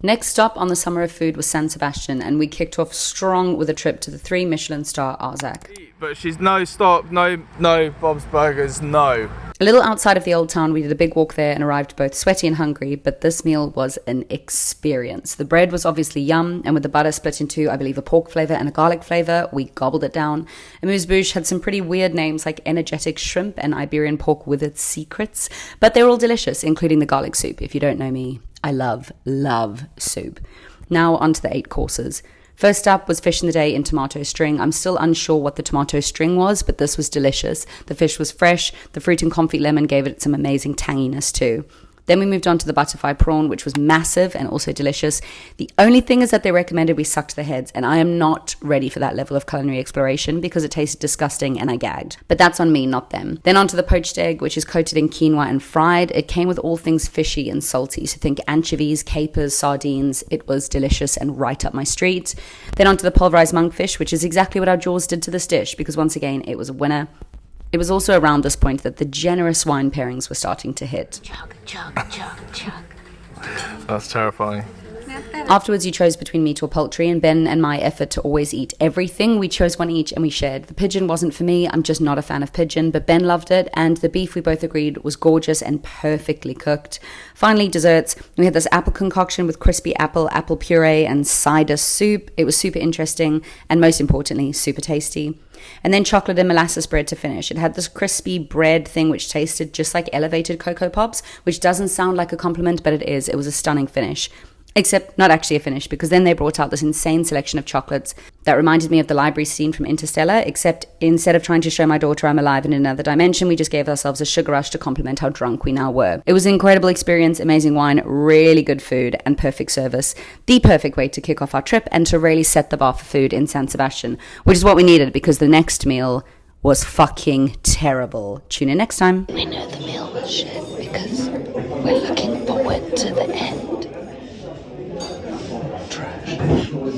Next stop on the summer of food was San Sebastian, and we kicked off strong with a trip to the 3 Michelin star Arzak. But she's no stop, no Bob's Burgers, no. A little outside of the old town, we did a big walk there and arrived both sweaty and hungry, but this meal was an experience. The bread was obviously yum, and with the butter split into, I believe, a pork flavour and a garlic flavour, we gobbled it down. Amuse-bouche had some pretty weird names like energetic shrimp and Iberian pork with its secrets, but they were all delicious, including the garlic soup. If you don't know me, I love soup. Now on to the 8 courses. First up was fish in the day in tomato string. I'm still unsure what the tomato string was, but this was delicious. The fish was fresh. The fruit and confit lemon gave it some amazing tanginess too. Then we moved on to the butterfly prawn, which was massive and also delicious. The only thing is that they recommended we sucked the heads, and I am not ready for that level of culinary exploration because it tasted disgusting and I gagged. But that's on me, not them. Then on to the poached egg, which is coated in quinoa and fried. It came with all things fishy and salty, so think anchovies, capers, sardines. It was delicious and right up my street. Then on to the pulverized monkfish, which is exactly what our jaws did to this dish because once again, it was a winner. It was also around this point that the generous wine pairings were starting to hit. Chug, chug, chug, chug. That's terrifying. Afterwards, you chose between meat or poultry, and Ben and my effort to always eat everything, we chose one each and we shared. The pigeon wasn't for me, I'm just not a fan of pigeon, but Ben loved it, and the beef we both agreed was gorgeous and perfectly cooked. Finally, desserts. We had this apple concoction with crispy apple puree, and cider soup. It was super interesting, and most importantly, super tasty. And then chocolate and molasses bread to finish. It had this crispy bread thing which tasted just like elevated Cocoa Pops, which doesn't sound like a compliment, but it is. It was a stunning finish. Except not actually a finish, because then they brought out this insane selection of chocolates that reminded me of the library scene from Interstellar, except instead of trying to show my daughter I'm alive in another dimension, we just gave ourselves a sugar rush to compliment how drunk we now were. It was an incredible experience, amazing wine, really good food, and perfect service. The perfect way to kick off our trip and to really set the bar for food in San Sebastian, which is what we needed because the next meal was fucking terrible. Tune in next time. We know the meal was shit because we're looking forward to the end.